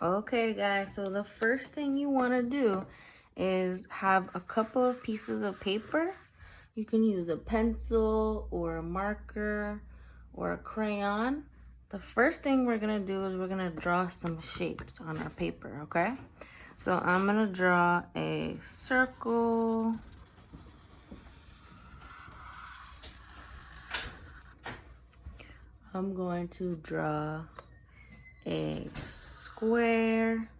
Okay, guys, so the first thing you want to do is have a couple of pieces of paper. You can use a pencil or a marker or a crayon. The first thing we're going to do is we're going to draw some shapes on our paper, okay? So I'm going to draw a circle. I'm going to draw a square.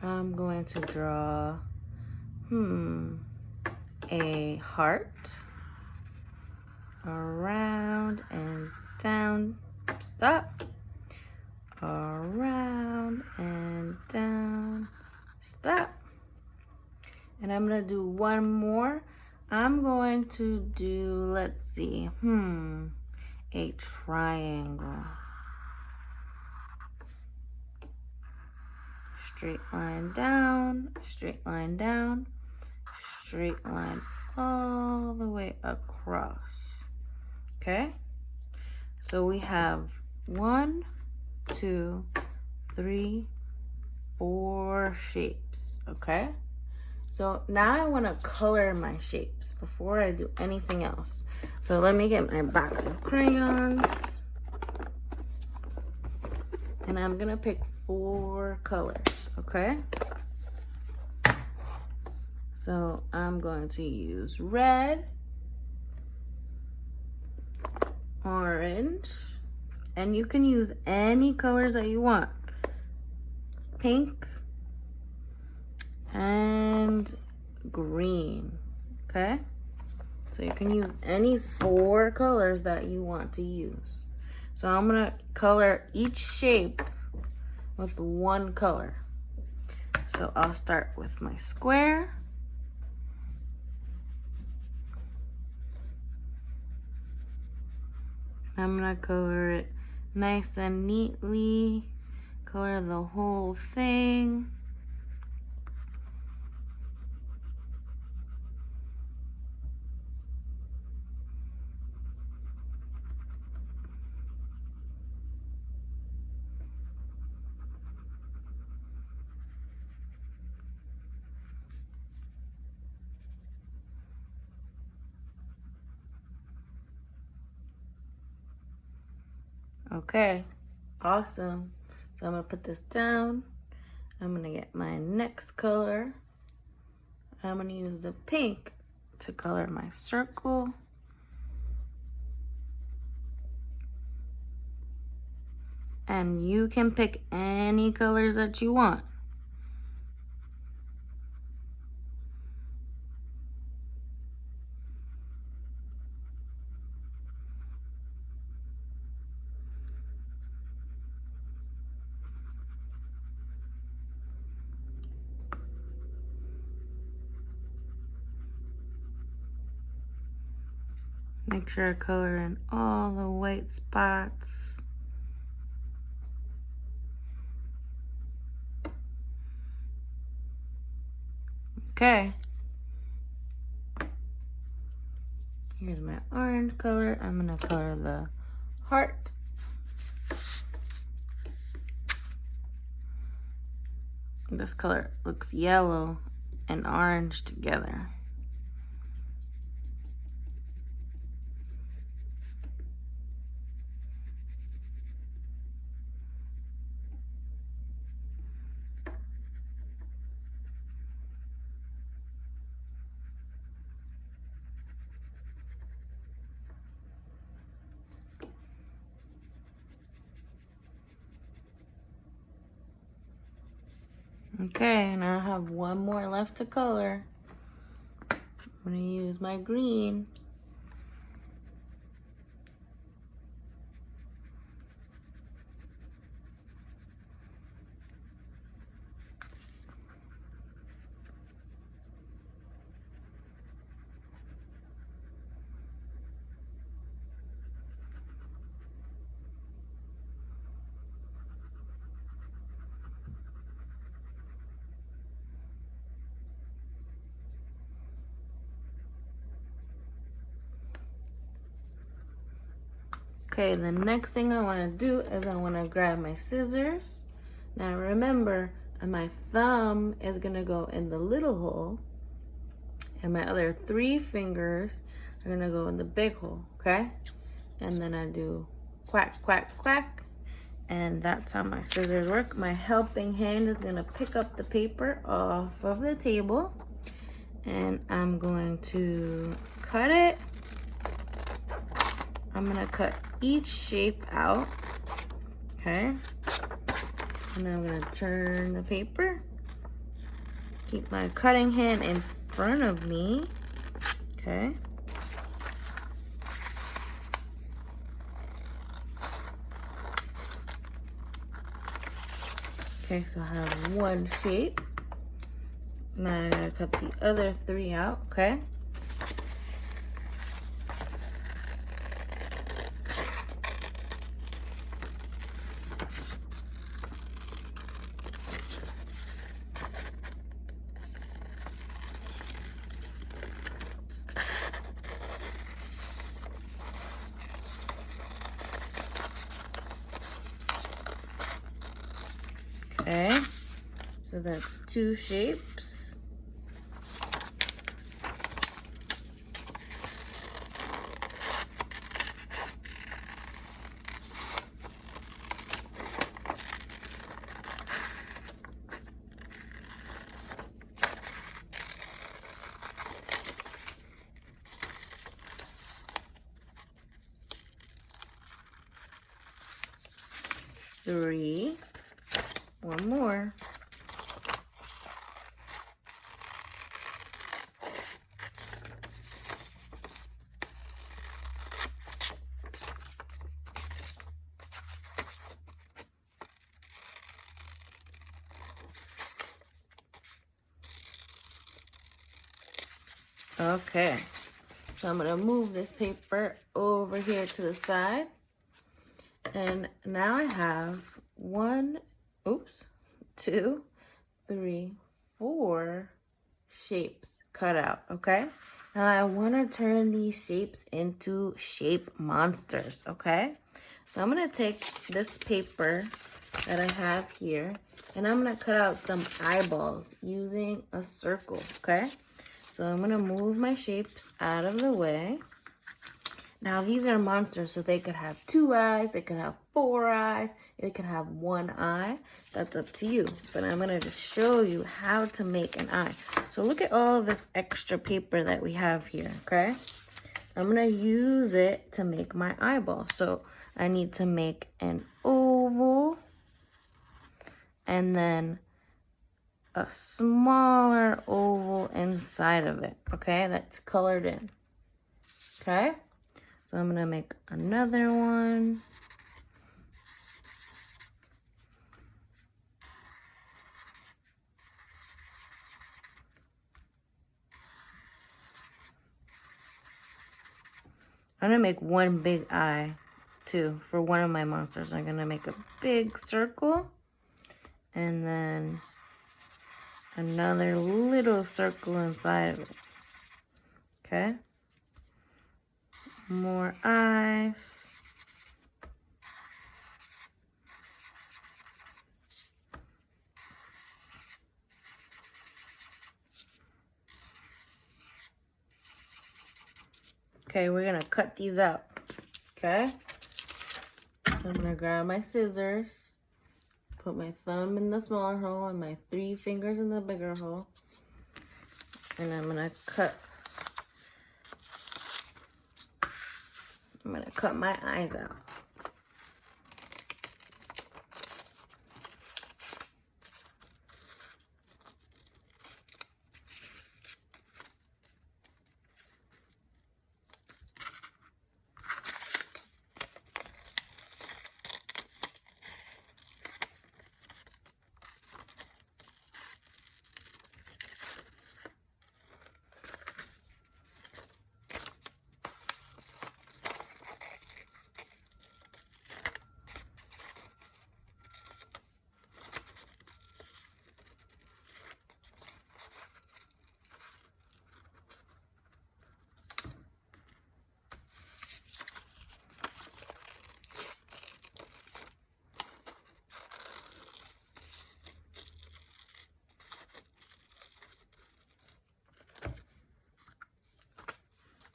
I'm going to draw, a heart. Around and down. Stop. Around and down. Stop. And I'm going to do one more. I'm going to do, let's see, a triangle. Straight line down, straight line down, straight line all the way across. Okay? So we have 1, 2, 3, 4 shapes, okay? So now I want to color my shapes before I do anything else. So let me get my box of crayons. And I'm going to pick 4 colors, okay? So I'm going to use red, orange, and you can use any colors that you want. Pink and green, okay? So you can use any 4 colors that you want to use. So I'm gonna color each shape with 1 color. So I'll start with my square. I'm gonna color it nice and neatly, color the whole thing. Okay, awesome. So I'm gonna put this down. I'm gonna get my next color. I'm gonna use the pink to color my circle. And you can pick any colors that you want. Make sure I color in all the white spots. Okay. Here's my orange color. I'm gonna color the heart. This color looks yellow and orange together. Okay, now I have one more left to color. I'm gonna use my green. Okay, the next thing I want to do is I want to grab my scissors. Now remember, my thumb is going to go in the little hole, and my other 3 fingers are going to go in the big hole, okay? And then I do quack, quack, quack, and that's how my scissors work. My helping hand is going to pick up the paper off of the table, and I'm going to cut it. I'm going to cut each shape out, okay? And then I'm going to turn the paper. Keep my cutting hand in front of me, okay? Okay, so I have 1 shape. Now I'm going to cut the other 3 out, okay? Okay, so that's 2 shapes. Three. 1 more. Okay, so I'm gonna move this paper over here to the side. And now I have 1, 2, 3, 4 shapes cut out, okay? Now I wanna turn these shapes into shape monsters, okay? So I'm gonna take this paper that I have here, and I'm gonna cut out some eyeballs using a circle, okay? So I'm gonna move my shapes out of the way. Now these are monsters, so they could have 2 eyes, they could have 4 eyes, they could have 1 eye. That's up to you. But I'm gonna just show you how to make an eye. So look at all this extra paper that we have here, okay? I'm gonna use it to make my eyeball. So I need to make an oval and then a smaller oval inside of it, okay? That's colored in, okay? So I'm gonna make another one. I'm gonna make 1 big eye too for one of my monsters. I'm gonna make a big circle and then another little circle inside of it. Okay? More eyes. Okay, we're gonna cut these out. Okay? So I'm gonna grab my scissors, put my thumb in the smaller hole and my 3 fingers in the bigger hole. And I'm gonna cut my eyes out.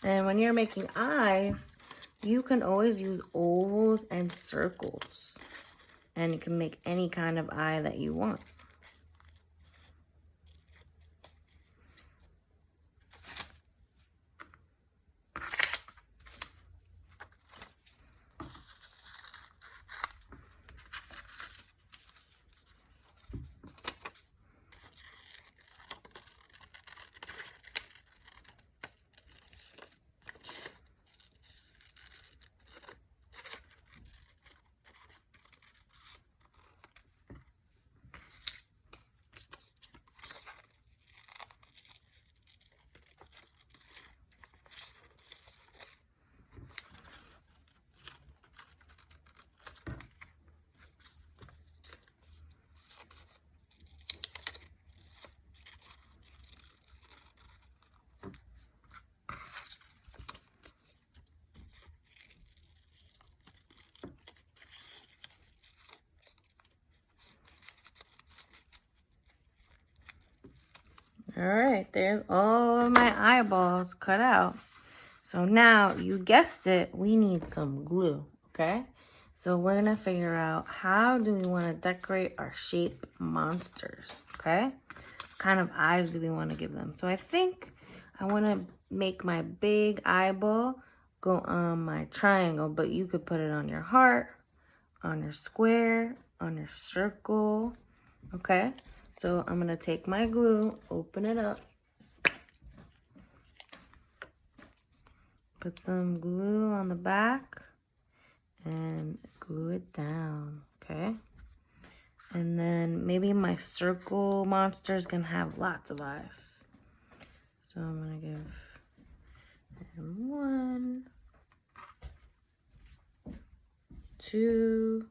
And when you're making eyes, you can always use ovals and circles. And you can make any kind of eye that you want. All right, there's all of my eyeballs cut out. So now, you guessed it, we need some glue, okay? So we're gonna figure out how do we wanna decorate our shape monsters, okay? What kind of eyes do we wanna give them? So I think I wanna make my big eyeball go on my triangle, but you could put it on your heart, on your square, on your circle, okay? So I'm gonna take my glue, open it up, put some glue on the back, and glue it down, okay? And then maybe my circle monster is gonna have lots of eyes. So I'm gonna give him 1, 2,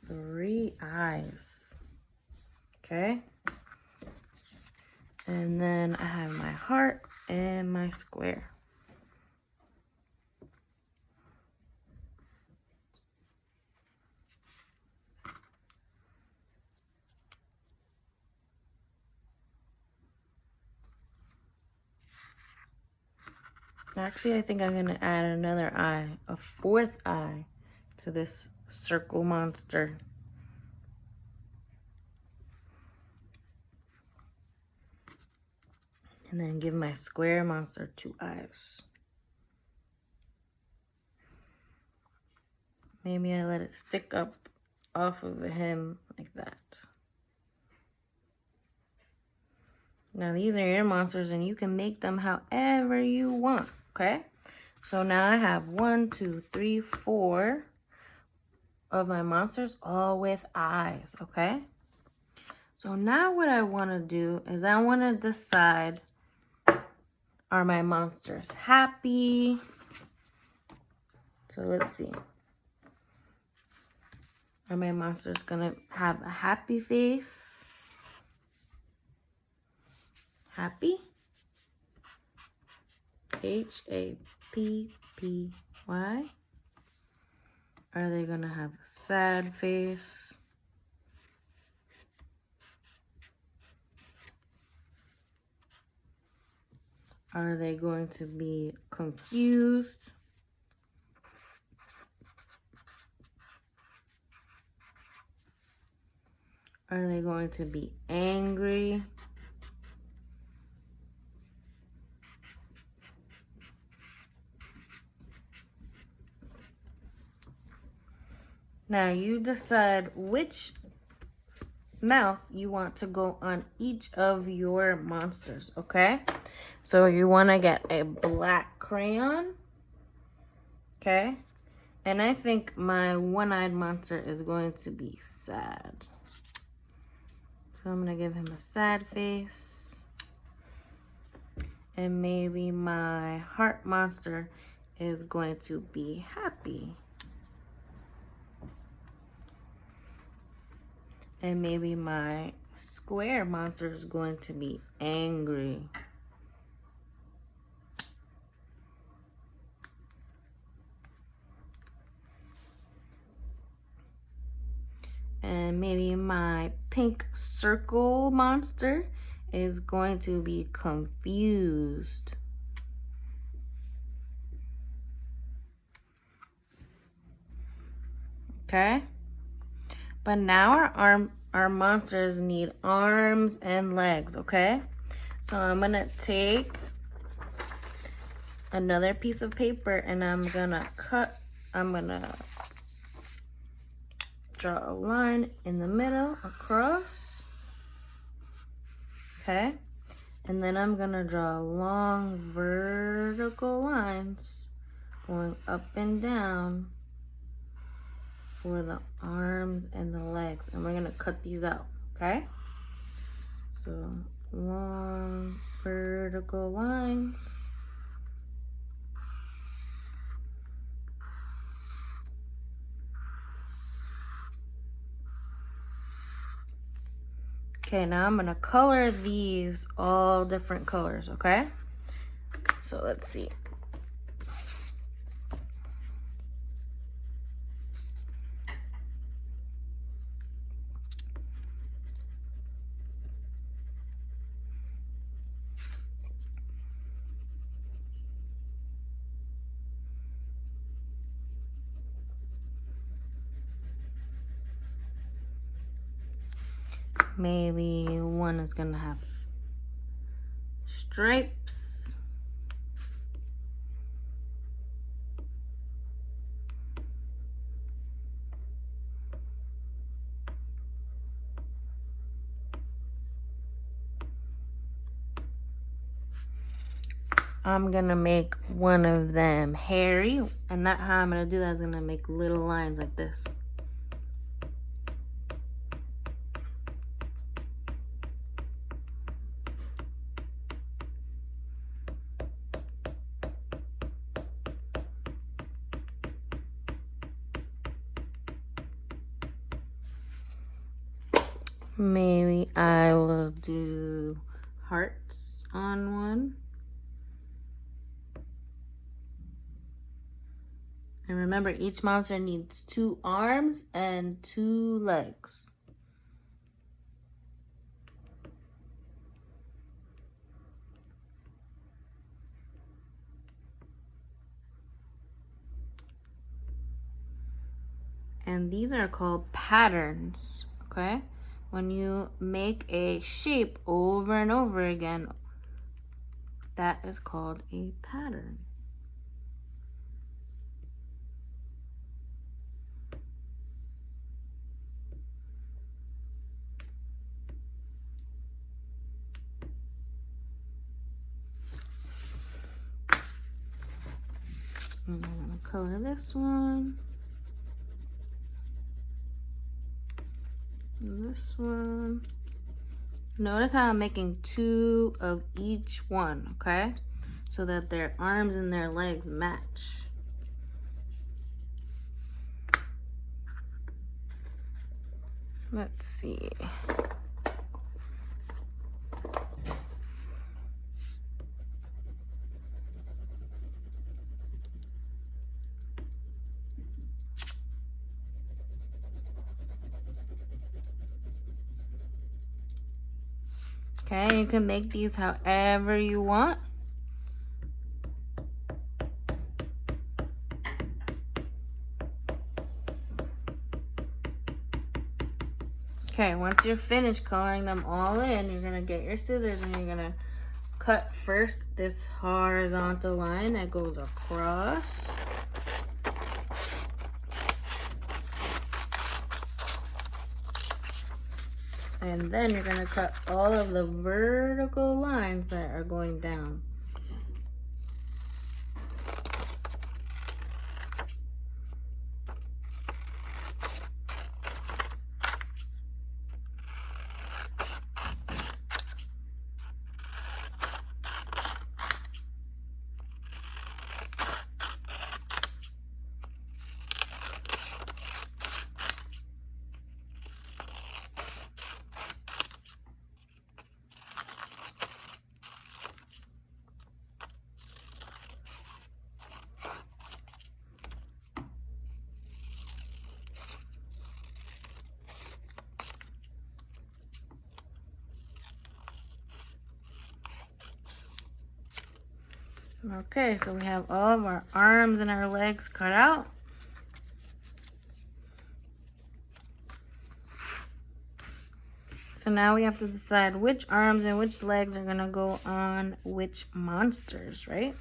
3 eyes, okay? And then I have my heart and my square. Actually, I think I'm gonna add another eye, a 4th eye to this circle monster. And then give my square monster 2 eyes. Maybe I let it stick up off of him like that. Now these are your monsters and you can make them however you want, okay? So now I have 1, 2, 3, 4 of my monsters all with eyes, okay? So now what I want to do is I want to decide, are my monsters happy? So let's see. Are my monsters gonna have a happy face? Happy? Happy. Are they gonna have a sad face? Are they going to be confused? Are they going to be angry? Now you decide which mouth you want to go on each of your monsters, okay? So you want to get a black crayon, okay? And I think my one-eyed monster is going to be sad. So I'm going to give him a sad face. And maybe my heart monster is going to be happy. And maybe my square monster is going to be angry. And maybe my pink circle monster is going to be confused. Okay? But now our monsters need arms and legs, okay? So I'm gonna take another piece of paper and I'm gonna draw a line in the middle across, okay? And then I'm gonna draw long vertical lines going up and down for the arms and the legs. And we're gonna cut these out, okay? So long vertical lines. Okay, now I'm gonna color these all different colors, okay? So let's see. Maybe one is gonna have stripes. I'm gonna make one of them hairy, and not how I'm gonna do that is gonna make little lines like this. Maybe I will do hearts on one. And remember, each monster needs 2 arms and 2 legs. And these are called patterns, okay? When you make a shape over and over again, that is called a pattern. And I'm gonna color this one. And this one. Notice how I'm making 2 of each one, okay? So that their arms and their legs match. Let's see. Okay, you can make these however you want. Okay, once you're finished coloring them all in, you're gonna get your scissors and you're gonna cut first this horizontal line that goes across. And then you're gonna cut all of the vertical lines that are going down. Okay, so we have all of our arms and our legs cut out. So now we have to decide which arms and which legs are gonna go on which monsters, right?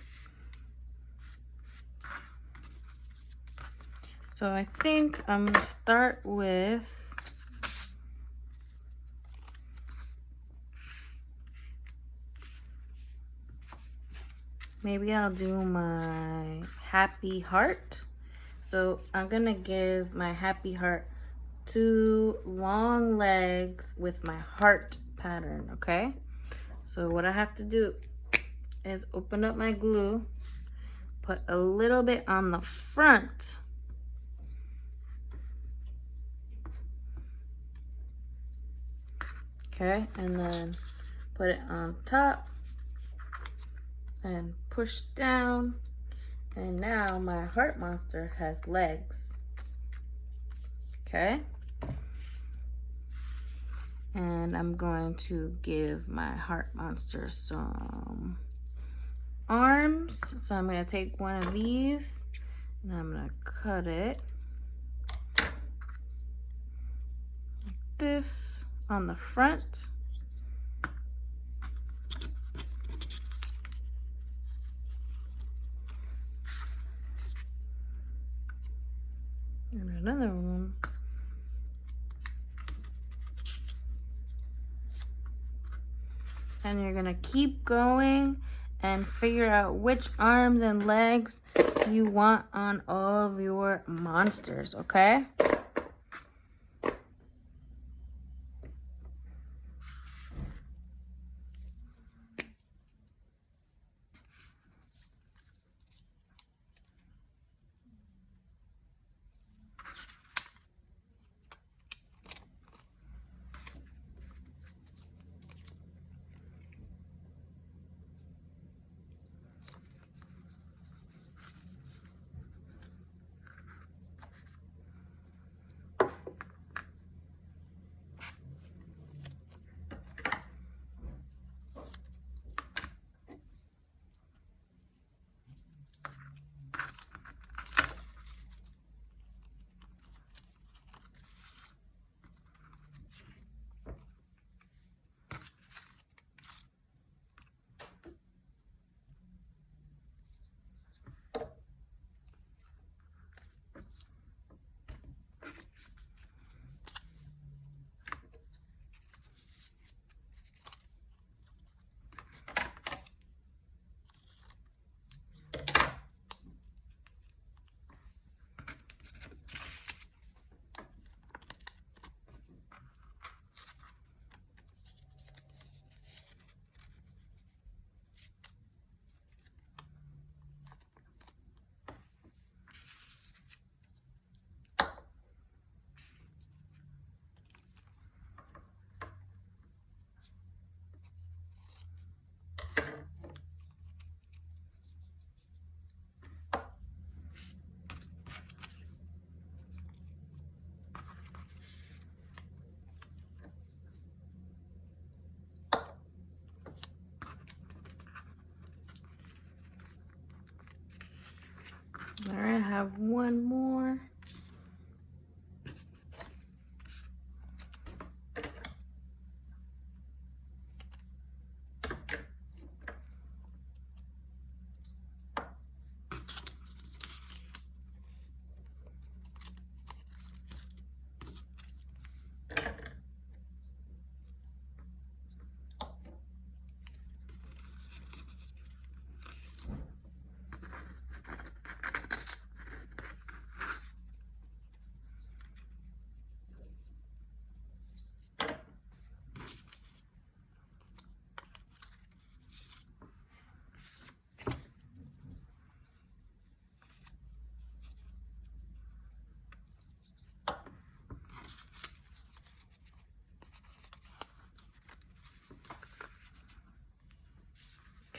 So I think I'm gonna start with maybe I'll do my happy heart. So I'm gonna give my happy heart 2 long legs with my heart pattern, okay? So what I have to do is open up my glue, put a little bit on the front, okay? And then put it on top and push down. And now my heart monster has legs, okay? And I'm going to give my heart monster some arms. So I'm going to take one of these and I'm going to cut it like this on the front. And another one. And you're gonna keep going and figure out which arms and legs you want on all of your monsters, okay? All right, I have one more.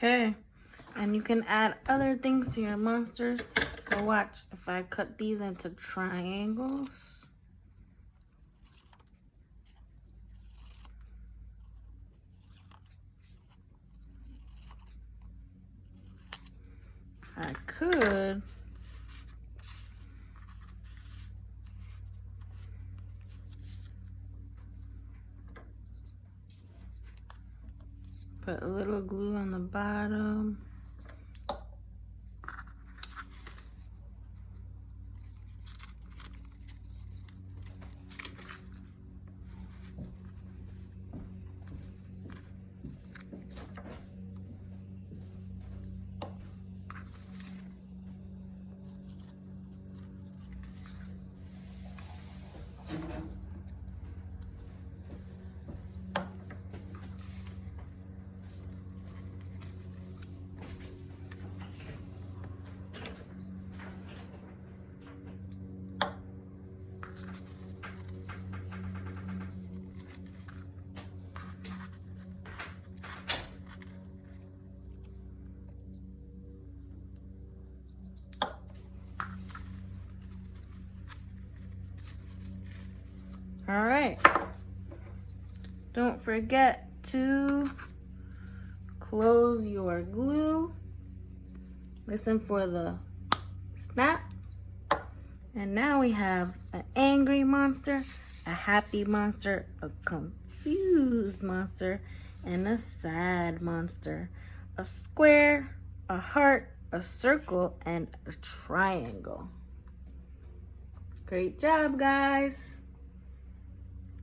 Okay, and you can add other things to your monsters. So watch, if I cut these into triangles, I could put a little glue on the bottom. All right. Don't forget to close your glue. Listen for the snap. And now we have an angry monster, a happy monster, a confused monster, and a sad monster. A square, a heart, a circle, and a triangle. Great job, guys.